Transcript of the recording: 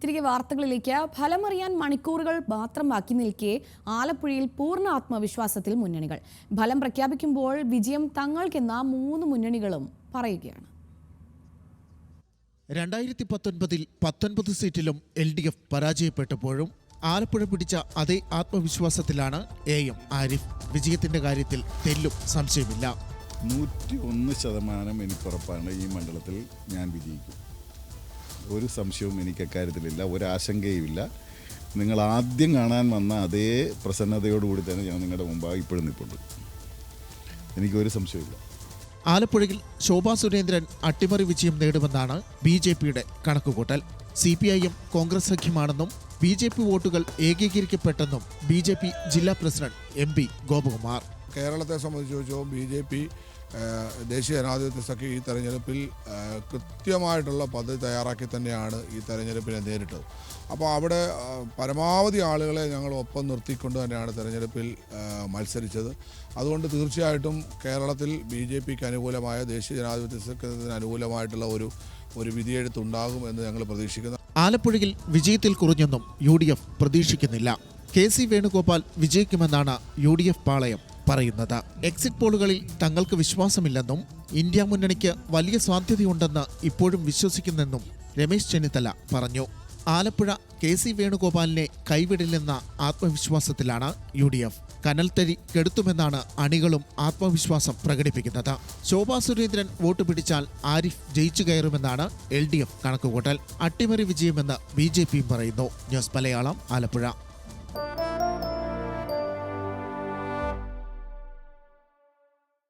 തിരികെ വാർത്തകളിലേക്ക്. ഫലമറിയാൻ മണിക്കൂറുകൾ മാത്രം ബാക്കി നിൽക്കെ ആലപ്പുഴയിൽ പൂർണ്ണ ആത്മവിശ്വാസത്തിൽ മുന്നണികൾ. ഫലം പ്രഖ്യാപിക്കുമ്പോൾ വിജയം തങ്ങൾക്കെന്ന 3 മുന്നണികളും പറയുകയാണ്. 2019 19 സീറ്റിലും LDF പരാജയപ്പെട്ടപ്പോഴും ആലപ്പുഴ പിടിച്ച അതേ ആത്മവിശ്വാസത്തിലാണ് AM ആരിഫ്. വിജയത്തിന്റെ കാര്യത്തിൽ തെല്ലും സംശയമില്ല. 101% എനിക്കുറപ്പാണ് ഈ മണ്ഡലത്തിൽ ഞാൻ വിജയിക്കും. ഒരു സംശയവും എനിക്ക് അക്കാര്യത്തിലില്ല, ഒരാശങ്കയുമില്ല. നിങ്ങൾ ആദ്യം കാണാൻ വന്ന അതേ പ്രസന്നതയോടുകൂടി തന്നെ ഞാൻ നിങ്ങളുടെ മുമ്പാകെ ഇപ്പോഴും നിൽപ്പുണ്ട്. എനിക്കൊരു സംശയമില്ല. ആലപ്പുഴയിൽ ശോഭാ സുരേന്ദ്രൻ അട്ടിമറി വിജയം നേടുമെന്നാണ് BJPയുടെ കണക്കുകൂട്ടൽ. CPIM കോൺഗ്രസ് സഖ്യമാണെന്നും BJP വോട്ടുകൾ ഏകീകരിക്കപ്പെട്ടെന്നും BJP ജില്ലാ പ്രസിഡന്റ് MP ഗോപകുമാർ. കേരളത്തെ സംബന്ധിച്ച് BJP ദേശീയ ജനാധിപത്യ സഖ്യം ഈ തെരഞ്ഞെടുപ്പിൽ കൃത്യമായിട്ടുള്ള പദ്ധതി തയ്യാറാക്കി തന്നെയാണ് ഈ തെരഞ്ഞെടുപ്പിനെ നേരിട്ടത്. അപ്പോൾ അവിടെ പരമാവധി ആളുകളെ ഞങ്ങൾ ഒപ്പം നിർത്തിക്കൊണ്ട് തന്നെയാണ് തെരഞ്ഞെടുപ്പിൽ മത്സരിച്ചത്. അതുകൊണ്ട് തീർച്ചയായിട്ടും കേരളത്തിൽ BJPക്ക് അനുകൂലമായ, ദേശീയ ജനാധിപത്യ സഖ്യത്തിന് അനുകൂലമായിട്ടുള്ള ഒരു വിധിയെഴുത്തുണ്ടാകും എന്ന് ഞങ്ങൾ പ്രതീക്ഷിക്കുന്നു. ആലപ്പുഴയിൽ വിജയത്തിൽ കുറഞ്ഞൊന്നും UDF പ്രതീക്ഷിക്കുന്നില്ല. KC വേണുഗോപാൽ വിജയിക്കുമെന്നാണ് UDF പാളയം പറയുന്നത്. എക്സിറ്റ് പോളുകളിൽ തങ്ങൾക്ക് വിശ്വാസമില്ലെന്നും ഇന്ത്യ മുന്നണിക്ക് വലിയ സാധ്യതയുണ്ടെന്ന് ഇപ്പോഴും വിശ്വസിക്കുന്നെന്നും രമേശ് ചെന്നിത്തല പറഞ്ഞു. ആലപ്പുഴ KC വേണുഗോപാലിനെ കൈവിടില്ലെന്ന ആത്മവിശ്വാസത്തിലാണ് UDF. കനൽത്തരി കെടുത്തുമെന്നാണ് അണികളും ആത്മവിശ്വാസം പ്രകടിപ്പിക്കുന്നത്. ശോഭാ സുരേന്ദ്രൻ വോട്ട് പിടിച്ചാൽ ആരിഫ് ജയിച്ചു കയറുമെന്നാണ് LDF കണക്കുകൂട്ടൽ. അട്ടിമറി വിജയമെന്ന് BJPയും പറയുന്നു. ന്യൂസ് മലയാളം, ആലപ്പുഴ.